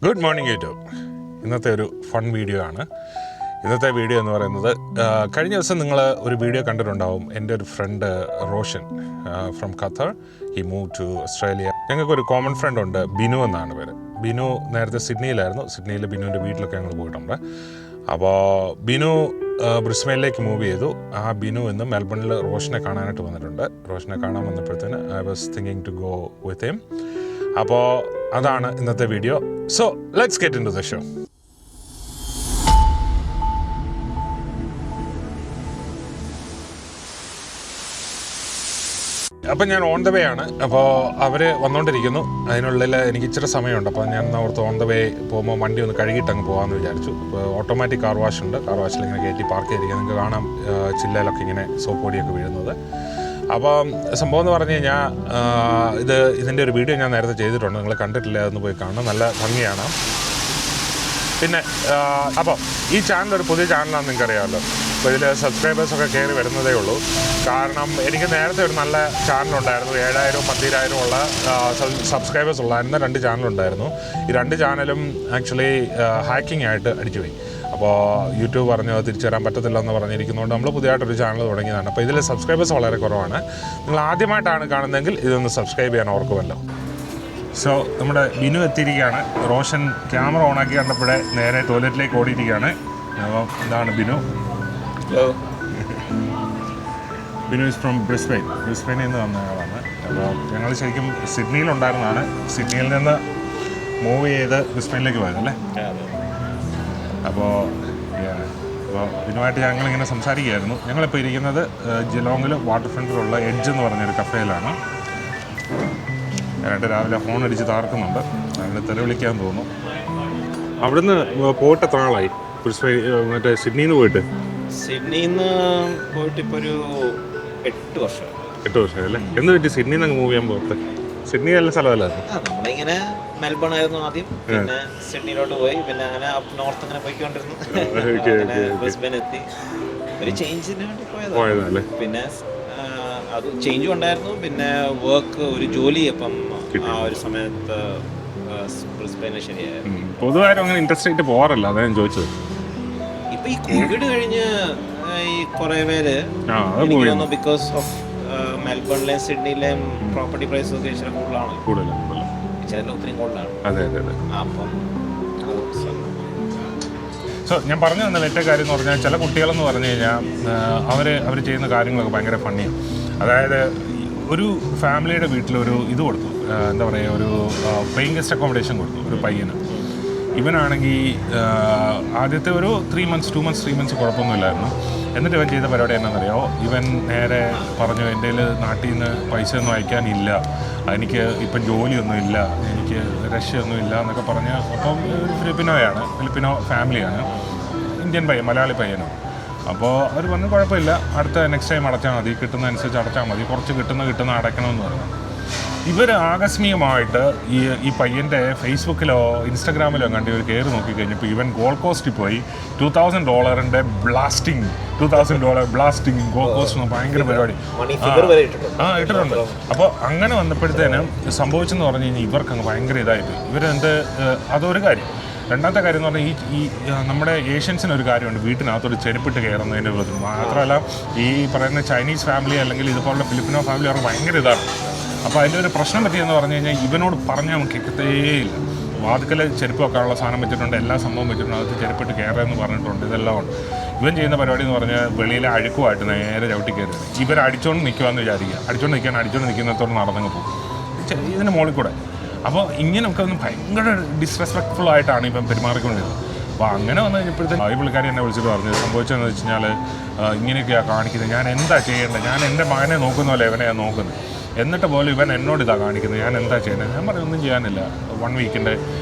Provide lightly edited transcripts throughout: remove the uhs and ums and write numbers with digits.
Good morning YouTube. ഇന്നത്തെ ഒരു fun video ആണ്. ഇന്നത്തെ വീഡിയോ എന്ന് പറയുന്നത്, കഴിഞ്ഞ ദിവസം നിങ്ങൾ ഒരു വീഡിയോ കണ്ടിട്ടുണ്ടാവും. എൻ്റെ ഒരു friend Roshan from Qatar, he move to Australia. ഞങ്ങൾക്കൊരു കോമൺ ഫ്രണ്ട് ഉണ്ട്, ബിനു എന്നാണ് പേര്. ബിനു നേരത്തെ സിഡ്നിയിലായിരുന്നു. സിഡ്നിയിൽ ബിനുവിൻ്റെ വീട്ടിലൊക്കെ ഞങ്ങൾ പോയിട്ടുണ്ട്. അപ്പോൾ ബിനു ബ്രിസ്ബെയിനിലേക്ക് മൂവ് ചെയ്തു. ആ ബിനു ഇന്ന് മെൽബണിൽ റോഷനെ കാണാനായിട്ട് വന്നിട്ടുണ്ട്. റോഷനെ കാണാൻ വന്നപ്പോഴത്തേന് I was thinking to go with him. അപ്പോൾ അതാണ് ഇന്നത്തെ video. So let's get into the show. അപ്പം ഞാൻ ഓൺ ദ വേ ആണ്. അപ്പോൾ അവർ വന്നുകൊണ്ടിരിക്കുന്നു. അതിനുള്ളിൽ എനിക്ക് ഇച്ചിരി സമയമുണ്ട്. അപ്പോൾ ഞാൻ ഓർത്ത് ഓൺ ദ വേ പോകുമ്പോൾ വണ്ടി ഒന്ന് കഴുകിയിട്ട് അങ്ങ് പോകാമെന്ന് വിചാരിച്ചു. ഓട്ടോമാറ്റിക് കാർ വാഷ് ഉണ്ട്. കാർ വാഷിൽ ഇങ്ങനെ കയറ്റി പാർക്ക് ചെയ്തിരിക്കുക. നിങ്ങൾക്ക് കാണാം ചില്ലയിലൊക്കെ ഇങ്ങനെ സോപ്പ് പൊടിയൊക്കെ വീഴുന്നത്. അപ്പം സംഭവം എന്ന് പറഞ്ഞു കഴിഞ്ഞാൽ ഇതിൻ്റെ ഒരു വീഡിയോ ഞാൻ നേരത്തെ ചെയ്തിട്ടുണ്ട്. നിങ്ങൾ കണ്ടിട്ടില്ല, അതൊന്ന് പോയി കാണണം. നല്ല ഭംഗിയാണ്. പിന്നെ അപ്പം ഈ ചാനൽ ഒരു പുതിയ ചാനലാണെന്ന് നിങ്ങൾക്കറിയാമല്ലോ. അപ്പോൾ ഇതിൽ സബ്സ്ക്രൈബേഴ്സൊക്കെ കയറി വരുന്നതേ ഉള്ളൂ. കാരണം എനിക്ക് നേരത്തെ ഒരു നല്ല ചാനലുണ്ടായിരുന്നു. 7,000 10,000 ഉള്ള സബ്സ്ക്രൈബേഴ്സ് ഉള്ളായിരുന്ന 2 ചാനലുണ്ടായിരുന്നു. ഈ 2 ചാനലും ആക്ച്വലി ഹാക്കിംഗ് ആയിട്ട് അടിച്ചുപോയി. അപ്പോൾ യൂട്യൂബ് പറഞ്ഞു തിരിച്ചു വരാൻ പറ്റത്തില്ല എന്ന് പറഞ്ഞിരിക്കുന്നതുകൊണ്ട് നമ്മൾ പുതിയതായിട്ടൊരു ചാനൽ തുടങ്ങിയതാണ്. അപ്പോൾ ഇതിൽ സബ്സ്ക്രൈബേഴ്സ് വളരെ കുറവാണ്. നിങ്ങൾ ആദ്യമായിട്ടാണ് കാണുന്നതെങ്കിൽ ഇതൊന്ന് സബ്സ്ക്രൈബ് ചെയ്യാൻ ഓർക്കുമല്ലോ. സോ നമ്മുടെ ബിനു എത്തിയിരിക്കുകയാണ്. റോഷൻ ക്യാമറ ഓണാക്കി കണ്ടപ്പോഴേ നേരെ ടോയ്ലറ്റിലേക്ക് ഓടിയിരിക്കുകയാണ്. അപ്പോൾ ഇതാണ് Binu. Hello. Binu is from ബ്രിസ്ബെയിനിൽ നിന്ന് വന്ന ആളാണ്. അപ്പോൾ ഞങ്ങൾ ശരിക്കും സിഡ്നിയിലുണ്ടായിരുന്നതാണ്. സിഡ്നിയിൽ നിന്ന് മൂവ് ചെയ്ത് ബ്രിസ്ബെയിനിലേക്ക് പോയതല്ലേ. അപ്പോൾ ബിനുവായിട്ട് ഞങ്ങളിങ്ങനെ സംസാരിക്കുകയായിരുന്നു. ഞങ്ങളിപ്പോൾ ഇരിക്കുന്നത് ജിലോങ്ങിൽ വാട്ടർ ഫ്രണ്ടിലുള്ള എഡ്ജ് എന്ന് പറഞ്ഞൊരു കഫേയിലാണ്. ഞാനായിട്ട് രാവിലെ ഹോൺ അടിച്ച് താർക്കുന്നുണ്ട്. അതിന് തെളിവിളിക്കാൻ തോന്നുന്നു. അവിടുന്ന് പോയിട്ട് എത്ര നാളായി? മറ്റേ സിഡ്നിയിൽ നിന്ന് പോയിട്ട്? സിഡ്നിയിൽ നിന്ന് പോയിട്ട് ഇപ്പോൾ ഒരു 8 വർഷം. 8 വർഷമായി അല്ലേ? എന്ന് പറ്റി സിഡ്നിയിൽ നിന്ന് മൂവ് ചെയ്യാൻ പോകത്തെ? സിഡ്നി നല്ല സ്ഥലമല്ലായിരുന്നു? നമ്മളിങ്ങനെ മെൽബൺ ആയിരുന്നു ആദ്യം, പിന്നെ സിഡ്നിയിലോട്ട് പോയി, പിന്നെ അങ്ങനെ അപ്പ് നോർത്ത് അങ്ങനെ പോയിക്കൊണ്ടിരുന്നു. ബ്രിസ്ബെയിൻ എത്തി. ഒരു ചേഞ്ചിന് വേണ്ടി പോയതല്ലേ. പിന്നെ അത് ചേഞ്ചും ഉണ്ടായിരുന്നു. പിന്നെ വർക്ക് ഒരു ജോലി അപ്പം ആ ഒരു സമയത്ത് ബ്രിസ്ബെയിനിൽ ശരിയായിരുന്നു. പൊതുവായിട്ട് അങ്ങനെ ഇൻട്രസ്റ്റ് ആയിട്ട് പോകാറില്ല, അതാണ് ഞാൻ ചോദിച്ചത്. ഇപ്പൊ ഈ കോവിഡ് കഴിഞ്ഞ് ഈ കുറെ പേര് ബിക്കോസ് ഓഫ് മെൽബണിലെയും സിഡ്നിയിലെയും പ്രോപ്പർട്ടി പ്രൈസ് ഒക്കെ ഇച്ചിരി കൂടുതലാണ്. ചില ഒത്തിരി കൂടുതലാണ്. അപ്പം സോ ഞാൻ പറഞ്ഞു തന്ന ഏറ്റ കാര്യം എന്ന് പറഞ്ഞാൽ, ചില കുട്ടികളെന്ന് പറഞ്ഞു കഴിഞ്ഞാൽ അവർ ചെയ്യുന്ന കാര്യങ്ങളൊക്കെ ഭയങ്കര ഫണ്ണിയാണ്. അതായത് ഒരു ഫാമിലിയുടെ വീട്ടിലൊരു ഇത് കൊടുത്തു, എന്താ പറയുക, ഒരു പെയിങ് ഗസ്റ്റ് അക്കോമഡേഷൻ കൊടുത്തു ഒരു പയ്യന്. ഇവനാണെങ്കിൽ ആദ്യത്തെ ഒരു 3 months 2 months 3 months കുഴപ്പമൊന്നുമില്ലായിരുന്നു. എന്നിട്ട് ഇവൻ ചെയ്ത പരിപാടി എന്നാണെന്നറിയോ? ഇവൻ നേരെ പറഞ്ഞു, എൻ്റെ നാട്ടിൽ നിന്ന് പൈസ ഒന്നും അയക്കാനില്ല, എനിക്ക് ഇപ്പം ജോലിയൊന്നുമില്ല, എനിക്ക് രക്ഷയൊന്നുമില്ല എന്നൊക്കെ പറഞ്ഞ്. അപ്പം ഫിലിപ്പിനോ ഫാമിലിയാണ്, ഇന്ത്യൻ പയ്യൻ, മലയാളി പയ്യനും. അപ്പോൾ അവർ പറഞ്ഞു കുഴപ്പമില്ല, അടുത്ത നെക്സ്റ്റ് ടൈം അടച്ചാൽ മതി, കിട്ടുന്നതനുസരിച്ച് അടച്ചാൽ മതി, കുറച്ച് കിട്ടുന്ന അടയ്ക്കണമെന്ന് പറഞ്ഞു. ഇവർ ആകസ്മികമായിട്ട് ഈ പയ്യൻ്റെ ഫേസ്ബുക്കിലോ ഇൻസ്റ്റാഗ്രാമിലോ കണ്ട് ഇവർ കയറി നോക്കിക്കഴിഞ്ഞപ്പോൾ ഇവൻ ഗോൾഡ് കോസ്റ്റിൽ പോയി $2,000 ബ്ലാസ്റ്റിംഗ് ഗോൾഡ് കോസ്റ്റ് ഭയങ്കര പരിപാടി ഇട്ടിട്ടുണ്ട്. അപ്പോൾ അങ്ങനെ വന്നപ്പോഴത്തേനും സംഭവിച്ചെന്ന് പറഞ്ഞു കഴിഞ്ഞാൽ ഇവർക്ക് അങ്ങ് ഭയങ്കര ഇതായിട്ട് അതൊരു കാര്യം. രണ്ടാമത്തെ കാര്യം എന്ന് പറഞ്ഞാൽ ഈ നമ്മുടെ ഏഷ്യൻസിനൊരു കാര്യമുണ്ട്, വീട്ടിനകത്തൊരു ചെരുപ്പിട്ട് കയറുന്നതിൻ്റെ പ്രശ്നം. മാത്രമല്ല ഈ പറയുന്ന ചൈനീസ് ഫാമിലി അല്ലെങ്കിൽ ഇതുപോലുള്ള ഫിലിപ്പിനോ ഫാമിലി അവർക്ക് ഭയങ്കര ഇതാണ്. അപ്പോൾ അതിൻ്റെ ഒരു പ്രശ്നം പറ്റിയെന്ന് പറഞ്ഞു കഴിഞ്ഞാൽ ഇവനോട് പറഞ്ഞാൽ നമുക്ക് കേൾക്കത്തേയില്ല. വാതിക്കൽ ചെരുപ്പ് വെക്കാനുള്ള സാധനം വെച്ചിട്ടുണ്ട്, എല്ലാ സംഭവം വെച്ചിട്ടുണ്ട്, അത് ചെരുപ്പിട്ട് കയറുമെന്ന് പറഞ്ഞിട്ടുണ്ട്. ഇതെല്ലാം ഉണ്ട്. ഇവൻ ചെയ്യുന്ന പരിപാടി എന്ന് പറഞ്ഞാൽ വെളിയിലെ അഴുക്കുമായിട്ട് നേരെ ചവിട്ടി കയറി ഇവർ അടിച്ചുകൊണ്ട് നിൽക്കുമെന്ന് വിചാരിക്കുക. അടിച്ചുകൊണ്ട് നിൽക്കുന്നിടത്തോട് നടന്നങ്ങ് പോകും ഇതിന് മുകളിൽ കൂടെ. അപ്പോൾ ഇങ്ങനെയൊക്കെ ഒന്ന് ഭയങ്കര ഡിസ്റെസ്പെക്ട്ഫുൾ ആയിട്ടാണ് ഇപ്പം പെരുമാറിക്കൊണ്ടിരുന്നത്. അപ്പോൾ അങ്ങനെ വന്നു കഴിഞ്ഞപ്പോഴത്തേക്കും ഈ പുള്ളിക്കാരി എന്നെ വിളിച്ചിട്ട് പറഞ്ഞത്, സംഭവിച്ചതെന്ന് വെച്ച് കഴിഞ്ഞാൽ ഇങ്ങനെയൊക്കെയാണ് കാണിക്കുന്നത്, ഞാൻ എന്താ ചെയ്യേണ്ടത്, ഞാൻ എൻ്റെ മകനെ നോക്കുന്ന പോലെ ഇവനെയാണ് നോക്കുന്നത്, എന്നിട്ട് പോലും ഇവൻ എന്നോട് ഇതാണ് കാണിക്കുന്നത്, ഞാൻ എന്താ ചെയ്യുന്നത്? ഞാൻ പറഞ്ഞു ഒന്നും ചെയ്യാനില്ല, 1 വീക്കിൻ്റെ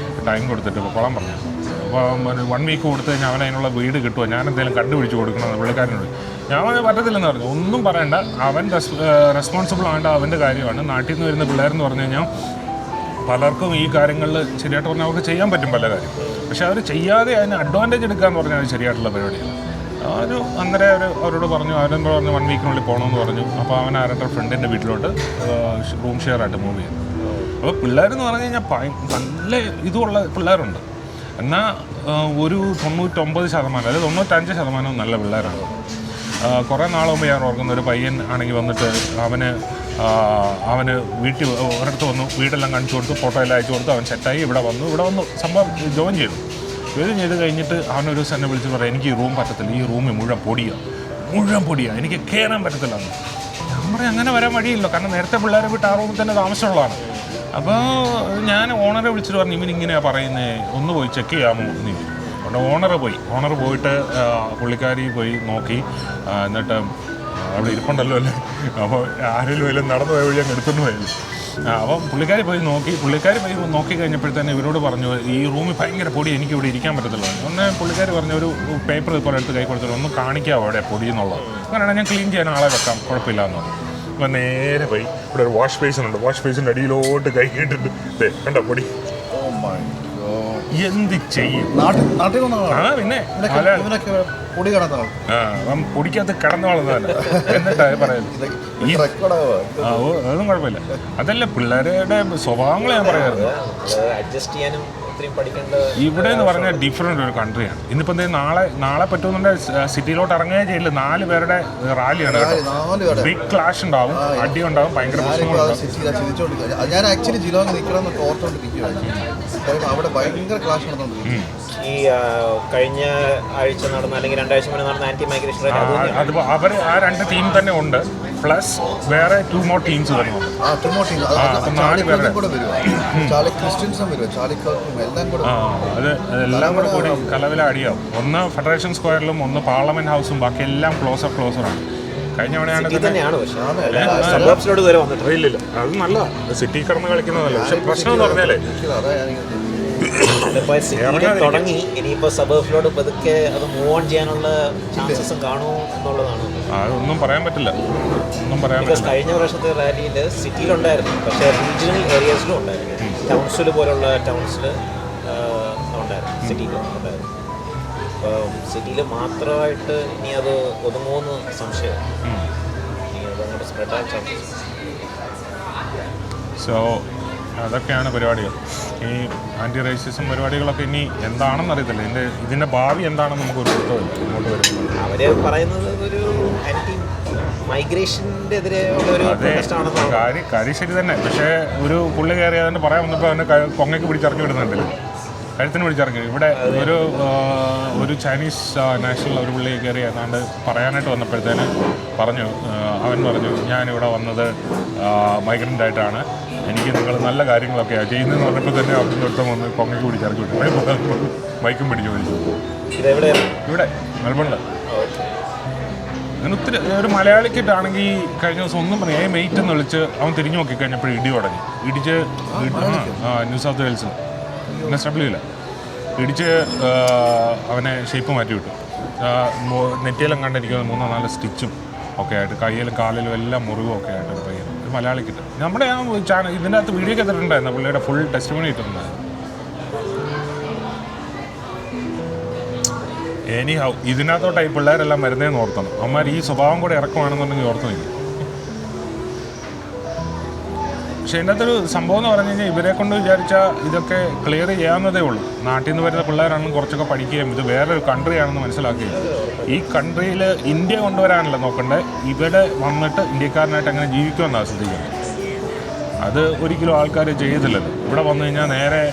ടൈം കൊടുത്തിട്ട് കൊള്ളാൻ പറഞ്ഞു. അപ്പോൾ 1 വീക്ക് കൊടുത്തു കഴിഞ്ഞാൽ അവൻ അതിനുള്ള വീട് കിട്ടുമോ, ഞാൻ എന്തെങ്കിലും കണ്ടുപിടിച്ച് കൊടുക്കണമെന്ന് പുള്ളിക്കാരനോട്. ഞാൻ പറ്റത്തില്ലെന്ന് പറഞ്ഞു. ഒന്നും പറയണ്ട, അവൻ റെസ്പോൺസിബിൾ ആവേണ്ട അവൻ്റെ കാര്യമാണ്. നാട്ടിൽ നിന്ന് വരുന്ന പിള്ളേരെന്ന് പറഞ്ഞു കഴിഞ്ഞാൽ പലർക്കും ഈ കാര്യങ്ങളിൽ ശരിയായിട്ട് പറഞ്ഞാൽ അവർക്ക് ചെയ്യാൻ പറ്റും പല കാര്യം, പക്ഷെ അവർ ചെയ്യാതെ അതിന് അഡ്വാൻറ്റേജ് എടുക്കുക എന്ന് പറഞ്ഞാൽ അത് ശരിയായിട്ടുള്ള പരിപാടിയാണ്. അന്നേരം അവരോട് പറഞ്ഞു, അവരെന്താ പറഞ്ഞു 1 വീക്കിനുള്ളിൽ പോകണമെന്ന് പറഞ്ഞു. അപ്പോൾ അവൻ ആരുടെ ഫ്രണ്ടിൻ്റെ വീട്ടിലോട്ട് റൂം ഷെയർ ആയിട്ട് മൂവ് ചെയ്തു. അപ്പോൾ പിള്ളേരെന്ന് പറഞ്ഞു കഴിഞ്ഞാൽ നല്ല ഇതുള്ള പിള്ളേരുണ്ട്. എന്നാൽ ഒരു 99% അതായത് 95% നല്ല പിള്ളേരാണ്. കുറേ നാൾ മുമ്പ് ഞാൻ ഓർക്കുന്ന ഒരു പയ്യൻ ആണെങ്കിൽ വന്നിട്ട് അവന് വീട്ടിൽ ഒരിടത്ത് വന്നു, വീടെല്ലാം കാണിച്ചു കൊടുത്തു, ഫോട്ടോ എല്ലാം അയച്ചു കൊടുത്തു, അവൻ സെറ്റായി ഇവിടെ വന്നു സംഭവം ജോയിൻ ചെയ്ത് കഴിഞ്ഞിട്ട് അവനൊരു ദിവസം എന്നെ വിളിച്ച് പറയാം, എനിക്ക് ഈ റൂം പറ്റത്തില്ല, ഈ റൂമിൽ മുഴുവൻ പൊടിയാണ്, എനിക്ക് കയറാൻ പറ്റത്തില്ല എന്ന്. ഞാൻ പറയാം അങ്ങനെ വരാൻ വഴിയില്ല, കാരണം നേരത്തെ പിള്ളേരെ വിട്ട് ആ റൂമിൽ തന്നെ താമസമുള്ളതാണ്. അപ്പോൾ ഞാൻ ഓണറെ വിളിച്ചിട്ട് പറഞ്ഞു, ഇവനിങ്ങനെയാണ് പറയുന്നത്, ഒന്ന് പോയി ചെക്ക് ചെയ്യാമോ എന്ന് ചോദിച്ചു. അതുകൊണ്ട് ഓണർ പോയിട്ട് പുള്ളിക്കാരി പോയി നോക്കി, എന്നിട്ട് അവിടെ ഇരിപ്പുണ്ടല്ലോ അല്ലേ, അപ്പോൾ ആരെങ്കിലും വല്ലതും നടന്നു പോയ വഴി അങ്ങ് എടുത്തുകൊണ്ട് പോയല്ലോ. അപ്പം പുള്ളിക്കാരി പോയി നോക്കി കഴിഞ്ഞപ്പോഴത്തേന് ഇവരോട് പറഞ്ഞു, ഈ റൂമിൽ ഭയങ്കര പൊടി, എനിക്കിവിടെ ഇരിക്കാൻ പറ്റത്തില്ല. ഒന്ന് പുള്ളിക്കാരി പറഞ്ഞു, ഒരു പേപ്പർ ഇപ്പോൾ എടുത്ത് കൈ കൊടുത്തിട്ട് ഒന്ന് കാണിക്കാമോ അവിടെ പൊടി എന്നുള്ളത്. അങ്ങനെയാണെങ്കിൽ ഞാൻ ക്ലീൻ ചെയ്യാൻ ആളെ വെക്കാം, കുഴപ്പമില്ല എന്ന് പറഞ്ഞു. അപ്പോൾ നേരെ പോയി ഇവിടെ ഒരു വാഷ് ബേസിനുണ്ട്, വാഷ് ബേസിൻ്റെ അടിയിലോട്ട് കൈ കേട്ടിട്ട് കണ്ടോ പൊടി. എന്ത് ചെയ്യും? പിന്നെ അവൻ പൊടിക്കകത്ത് കിടന്നു വളർന്നതല്ല, എന്നിട്ടാ പറയുന്നത്. അതൊന്നും കുഴപ്പമില്ല, അതല്ല പിള്ളേരുടെ സ്വഭാവങ്ങൾ ഞാൻ പറയാറുണ്ട്. ഇവിടെ എന്ന് പറഞ്ഞാൽ ഡിഫറെൻ്റ് ഒരു കൺട്രിയാണ്. ഇന്നിപ്പോൾ നാളെ പറ്റുന്നുണ്ടെങ്കിൽ സിറ്റിയിലോട്ട് ഇറങ്ങുകയും ചെയ്യില്ല. 4 പേരുടെ റാലിയാണ്, ബിഗ് ക്ലാഷ് ഉണ്ടാവും, അടി ഉണ്ടാവും, ഭയങ്കര പ്രശ്നങ്ങളുണ്ടാവും. ഞാൻ ആക്ച്വലി ജിലോങ് നിൽക്കണമെന്നൊക്കെ ഓർത്തുകൊണ്ടിരിക്കുകയാണ്. അവിടെ ഭയങ്കര ക്ലാഷ് നടന്നുകൊണ്ടിരിക്കും. ഈ കഴിഞ്ഞ ആഴ്ച നടന്ന അല്ലെങ്കിൽ 2 ആഴ്ച മുന്നേ നടന്ന ആന്റി മൈഗ്രേഷൻ അത് അവർ ആ 2 ടീം തന്നെ ഉണ്ട്, പ്ലസ് വേറെ 2 more teams തന്നെ ഉണ്ട്. അതെല്ലാം കൂടി കലവില അടിയാവും. ഒന്ന് ഫെഡറേഷൻ സ്ക്വയറിലും ഒന്ന് പാർലമെന്റ് ഹൗസും, ബാക്കി എല്ലാം ക്ലോസറാണ്. കഴിഞ്ഞ തവണയാണ് ഇല്ലില്ല, അത് നല്ല സിറ്റി കിടന്ന് കളിക്കുന്നതല്ല. പക്ഷെ പ്രശ്നം എന്ന് പറഞ്ഞാലേ തുടങ്ങി, ഇനിയിപ്പോ സബർബിലോട്ട് പതുക്കെ അത് മൂവ് ഓൺ ചെയ്യാനുള്ള ചാൻസസും കാണുമോ എന്നുള്ളതാണ്. അതൊന്നും പറയാൻ പറ്റില്ല. കഴിഞ്ഞ വർഷത്തെ റാലിയിൽ സിറ്റിയിലുണ്ടായിരുന്നു, പക്ഷേ റീജിയണൽ ഏരിയാസിലും ഉണ്ടായിരുന്നു. ടൗൺസിൽ പോലുള്ള ടൗൺസിൽ ഉണ്ടായിരുന്നു, സിറ്റിയിലും ഉണ്ടായിരുന്നു. അപ്പോൾ സിറ്റിയിൽ മാത്രമായിട്ട് ഇനി അത് ഒതുങ്ങുമെന്ന് സംശയം. ഇനി അതങ്ങോട്ട് സ്പ്രെഡാൻ ചാൻസസ്. സോ അതൊക്കെയാണ് പരിപാടികൾ. ഈ ആൻറ്റി റേസിസം പരിപാടികളൊക്കെ ഇനി എന്താണെന്ന് അറിയത്തില്ല. ഇതിൻ്റെ ഭാവി എന്താണെന്ന് നമുക്കൊരു ഉത്തരവില്ല മുന്നോട്ട് വരുന്നത്. അവർ പറയുന്നത് ഒരു ആൻറ്റി മൈഗ്രേഷൻ്റെ എതിരെ ഒരു കാര്യം ശരി തന്നെ. പക്ഷേ ഒരു പുള്ളി കയറി അതിന് പറയാൻ വന്നപ്പോൾ അവൻ്റെ കൊങ്ങയ്ക്ക് പിടിച്ചിറക്കി വിടുന്നുണ്ടല്ലോ, കഴുത്തിന് പിടിച്ചിറക്കി. ഇവിടെ ഒരു ചൈനീസ് നാഷണൽ ഒരു പുള്ളി കയറി ഏതാണ്ട് പറയാനായിട്ട് വന്നപ്പോഴത്തേന് അവൻ പറഞ്ഞു, ഞാനിവിടെ വന്നത് മൈഗ്രൻ്റ് ആയിട്ടാണ്, എനിക്ക് നിങ്ങൾ നല്ല കാര്യങ്ങളൊക്കെയാണ് ചെയ്യുന്നതെന്ന് പറഞ്ഞപ്പോൾ തന്നെ അവിടെ ഒരുത്തം വന്ന് കൊങ്ങയ്ക്ക് പിടിച്ചിറക്കി വിട്ടു, മൈക്കും പിടിച്ചു പോയി. ഇവിടെ മെൽബണിൽ അങ്ങനെ ഒത്തിരി. ഒരു മലയാളിക്കിട്ടാണെങ്കിൽ കഴിഞ്ഞ ദിവസം ഒന്നും പറയാം, മെയ്റ്റ് എന്ന് വിളിച്ച് അവൻ തിരിഞ്ഞു നോക്കിക്കഴിഞ്ഞപ്പോൾ ഇടി തുടങ്ങി. ന്യൂ സൗത്ത് വെയിൽസിൽ NSW ഇടിച്ച് അവനെ ഷേപ്പ് മാറ്റി വിട്ടു. നെറ്റിയിലും കണ്ടിരിക്കുന്നത് 3-4 സ്റ്റിച്ചും ഒക്കെ ആയിട്ട്, കയ്യിലും കാലിലും എല്ലാം മുറിവും ഒക്കെ ആയിട്ട് ഒരു പയ്യൻ, ഒരു മലയാളിക്കിട്ട്. നമ്മുടെ ആ ഇതിൻ്റെ അകത്ത് വീഡിയോ ഒക്കെ ഇട്ടിട്ടുണ്ടായിരുന്നു, പുള്ളിയുടെ ഫുൾ ടെസ്റ്റിമണി ഇട്ടിട്ടുണ്ടായിരുന്നു. എനിഹൗ ഇതിനകത്തോട്ടായി പിള്ളേരെല്ലാം വരുന്നതെന്ന് ഓർത്തണം. അവന്മാർ ഈ സ്വഭാവം കൂടെ ഇറക്കുവാണെന്നുണ്ടെങ്കിൽ ഓർത്ത് നിൽക്കും. പക്ഷേ ഇതിൻ്റെ അകത്തൊരു സംഭവം എന്ന് പറഞ്ഞു കഴിഞ്ഞാൽ, ഇവരെ കൊണ്ട് വിചാരിച്ചാൽ ഇതൊക്കെ ക്ലിയർ ചെയ്യാവുന്നതേ ഉള്ളൂ. നാട്ടിൽ നിന്ന് വരുന്ന പിള്ളേരാണെങ്കിലും കുറച്ചൊക്കെ പഠിക്കുകയും ഇത് വേറൊരു കൺട്രിയാണെന്ന് മനസ്സിലാക്കുകയും, ഈ കൺട്രിയിൽ ഇന്ത്യ കൊണ്ടുവരാനല്ല നോക്കണ്ടേ, ഇവിടെ വന്നിട്ട് ഇന്ത്യക്കാരനായിട്ട് എങ്ങനെ ജീവിക്കുമെന്നാണ് ശ്രദ്ധിക്കുന്നത്. അത് ഒരിക്കലും ആൾക്കാർ ചെയ്തില്ലല്ലോ. ഇവിടെ വന്നു കഴിഞ്ഞാൽ നേരെ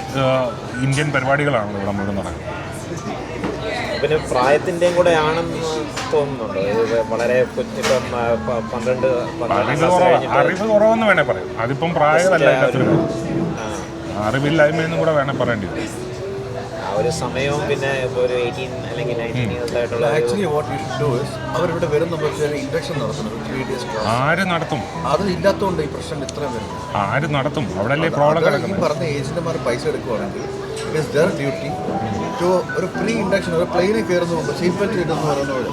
ഇന്ത്യൻ പരിപാടികളാണല്ലോ ഇവിടെ മുഴുവൻ നടക്കുന്നത്. പിന്നെ പ്രായത്തിൻ്റെയും കൂടെ ആണെന്ന് തോന്നുന്നുണ്ട്. വളരെ ഇപ്പം 12 അറിവ് കുറവെന്ന് വേണേൽ പറയാം. അതിപ്പം പ്രായമല്ല, അറിവില്ലായ്മയെന്നും കൂടെ വേണേൽ പറയേണ്ടി വരും. ആ ഒരു സമയവും പിന്നെ ഇപ്പോൾ ഒരു 18 അല്ലെങ്കിൽ 19 years ആയിട്ടുള്ള അവരിവിടെ വരുന്ന ഇൻഡക്ഷൻ നടത്തുന്നത് ആര് നടത്തും? അത് ഇല്ലാത്തതുകൊണ്ട് ഈ പ്രശ്നം ഇത്രയും വരും. ആര് നടത്തും? അവിടെ പ്രോബ്ലം കിടക്കുന്നത്. പറഞ്ഞ ഏജന്റുമാർ പൈസ എടുക്കുവാണെങ്കിൽ it is their duty to ഒരു പ്രീ ഇൻഡക്ഷൻ, ഒരു പ്ലെയിനിൽ കയറുന്ന മുമ്പ് സീറ്റ് ബെൽറ്റ് ഇടുന്ന പറയുന്നത്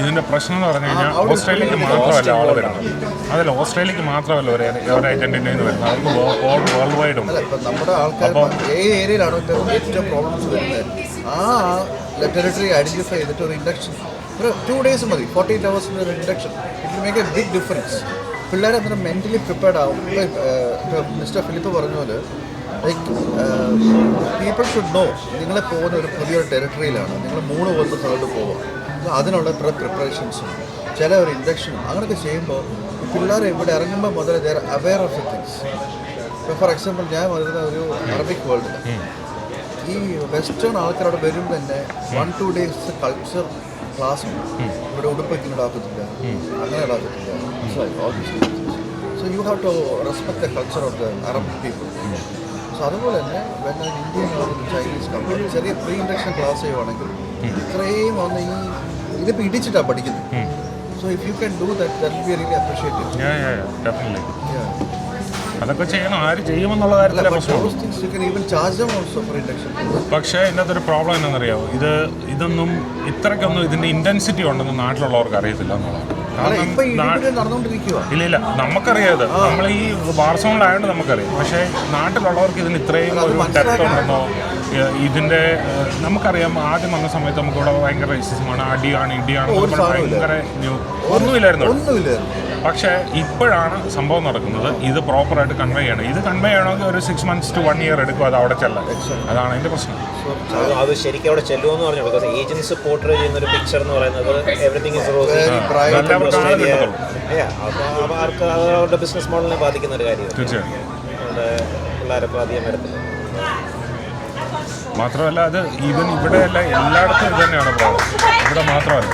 ഇതിന്റെ പ്രശ്നം എന്ന് പറഞ്ഞു കഴിഞ്ഞാൽ ഓസ്ട്രേലിയക്ക് മാത്രമല്ല ആള് വരുന്നത്. അതല്ല, ഓസ്ട്രേലിയക്ക് മാത്രമല്ല ഒരു ഏജന്റിന്റെ വരുന്നത്, അവർക്ക് വേൾഡ് വൈഡ് ഉണ്ട്. നമ്മുടെ ആൾക്കാർ ഏത് ഏരിയയിലാണോ ഏറ്റവും പ്രോബ്ലംസ് വരുന്നത് ആ ടെറിട്ടറി ഐഡന്റിഫൈ ചെയ്തിട്ട് ഒരു ഇൻഡക്ഷൻ ഒരു 2 days മതി, 48 hours ഒരു induction. It will make a big difference. പിള്ളേർ അന്നേരം മെൻ്റലി പ്രിപ്പയർഡ് ആവും. മിസ്റ്റർ ഫിലിപ്പ് പറഞ്ഞ പോലെ ലൈക്ക് പീപ്പിൾ ഷുഡ് നോ നിങ്ങൾ പോകുന്ന ഒരു പുതിയൊരു ടെറിട്ടറിയിലാണ്, നിങ്ങൾ 3 ദിവസം സ്ഥലത്ത് പോവാം. അതിനുള്ള ഇത്ര പ്രിപ്പറേഷൻസും ചില ഒരു ഇൻഡക്ഷനും അങ്ങനെയൊക്കെ ചെയ്യുമ്പോൾ പിള്ളേർ ഇവിടെ ഇറങ്ങുമ്പോൾ മുതൽ they are aware of the things. ഇപ്പോൾ ഫോർ എക്സാമ്പിൾ ഞാൻ വരുന്ന ഒരു അറബിക് വേൾഡിൽ ഈ വെസ്റ്റേൺ ആൾക്കാരോട് വരുമ്പോൾ തന്നെ 1-2 days കൾച്ചർ ക്ലാസ് ഉണ്ട്. ഇവിടെ ഉടുപ്പൊക്കെ ഇടാക്കത്തില്ല, അങ്ങനെ ഇടാക്കത്തില്ല. So you have to respect the culture of the Arab people. So അതുപോലെ തന്നെ വെൻ ഇന്ത്യൻ ചൈനീസ് കമ്പനി ചെറിയ പ്രീ ഇൻഡക്ഷൻ ക്ലാസ് ചെയ്യുവാണെങ്കിൽ ഇത്രയും വന്ന് ഇതിപ്പോൾ ഇടിച്ചിട്ടാണ് പഠിക്കുന്നത്. So if you can do that that will be really appreciated. അതൊക്കെ ചെയ്യണം. ആര് ചെയ്യുമെന്നുള്ള കാര്യത്തിലെ പ്രശ്നം. പക്ഷേ ഇതിനകത്തൊരു പ്രോബ്ലം എന്താണെന്നറിയാമോ, ഇതൊന്നും ഇത്രയ്ക്കൊന്നും ഇതിൻ്റെ ഇൻറ്റൻസിറ്റി ഉണ്ടെന്ന് നാട്ടിലുള്ളവർക്ക് അറിയത്തില്ല എന്നുള്ളതാണ്. ഇല്ല നമുക്കറിയാം, ഇത് നമ്മൾ ഈ ബാർസോണിലായതുകൊണ്ട് നമുക്കറിയാം. പക്ഷേ നാട്ടിലുള്ളവർക്ക് ഇതിന് ഇത്രയും ഒരു ഡെപ്ത് ഉണ്ടെന്നോ ഇതിൻ്റെ നമുക്കറിയാം. ആദ്യം വന്ന സമയത്ത് നമുക്കിവിടെ ഭയങ്കര റേസിസമാണ്, അടിയാണ് ഇടിയാണ്, ഭയങ്കര ഒന്നുമില്ലായിരുന്നു. പക്ഷേ ഇപ്പോഴാണ് സംഭവം നടക്കുന്നത്. ഇത് പ്രോപ്പറായിട്ട് കൺവേ ചെയ്യണം. ഇത് കൺവേ ചെയ്യണമെങ്കിൽ ഒരു 6 months to 1 year എടുക്കും അത് അവിടെ ചെല്ലാൻ. അതാണ് അതിൻ്റെ പ്രശ്നം. അത് ശരിക്കും അവിടെ ചെല്ലുമെന്ന് പറഞ്ഞു. ബിക്കോസ് ഏജൻസ് പോർട്രേ ചെയ്യുന്ന ഒരു പിക്ചർ എന്ന് പറയുന്നത് എവറിത്തിങ് ഇസ് റോസി. അപ്പോൾ ആർക്ക് അവരുടെ ബിസിനസ് മോഡലിനെ ബാധിക്കുന്ന ഒരു കാര്യമാണ്. തീർച്ചയായും പിള്ളേരൊക്കെ അധികം വരത്തില്ല. മാത്രമല്ല അത് ഈവൻ ഇവിടെയല്ല, എല്ലായിടത്തും ഇത് തന്നെയാണ് പ്രോബ്ലം. ഇവിടെ മാത്രമല്ല.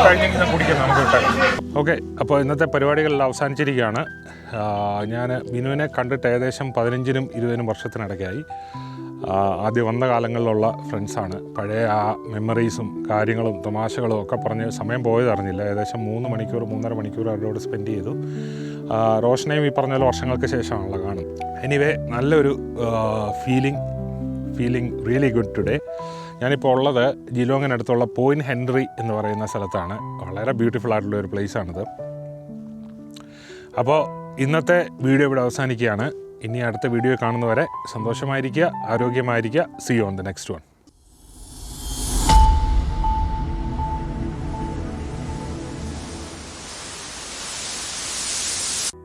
കഴിഞ്ഞെങ്കിൽ ഞാൻ കുടിക്കാം, നമുക്ക് കിട്ടാം. ഓക്കെ, അപ്പോൾ ഇന്നത്തെ പരിപാടികളെല്ലാം അവസാനിച്ചിരിക്കുകയാണ്. ഞാൻ ബിനുവിനെ കണ്ടിട്ട് ഏകദേശം 15-നും 20-നും വർഷത്തിനിടയ്ക്കായി. ആദ്യം വന്ന കാലങ്ങളിലുള്ള ഫ്രണ്ട്സാണ്. പഴയ ആ മെമ്മറീസും കാര്യങ്ങളും തമാശകളും ഒക്കെ പറഞ്ഞ് സമയം പോയത് അറിഞ്ഞില്ല. ഏകദേശം 3-3.5 മണിക്കൂർ അവരോട് സ്പെൻഡ് ചെയ്തു. റോഷനെയും ഈ പറഞ്ഞ പോലെ വർഷങ്ങൾക്ക് ശേഷമാണല്ലോ കാണുന്നത്. എനിവേ നല്ലൊരു ഫീലിംഗ് റിയലി ഗുഡ് ടുഡേ. ഞാനിപ്പോൾ ഉള്ളത് ജിലോങ്ങിനടുത്തുള്ള പോയിൻറ്റ് ഹെൻറി എന്ന് പറയുന്ന സ്ഥലത്താണ്. വളരെ ബ്യൂട്ടിഫുൾ ആയിട്ടുള്ള ഒരു പ്ലേസാണിത്. അപ്പോൾ ഇന്നത്തെ വീഡിയോ ഇവിടെ അവസാനിക്കുകയാണ്. ഇനി അടുത്ത വീഡിയോ കാണുന്നവരെ സന്തോഷമായിരിക്കുക, ആരോഗ്യമായിരിക്കുക. See you on the next one.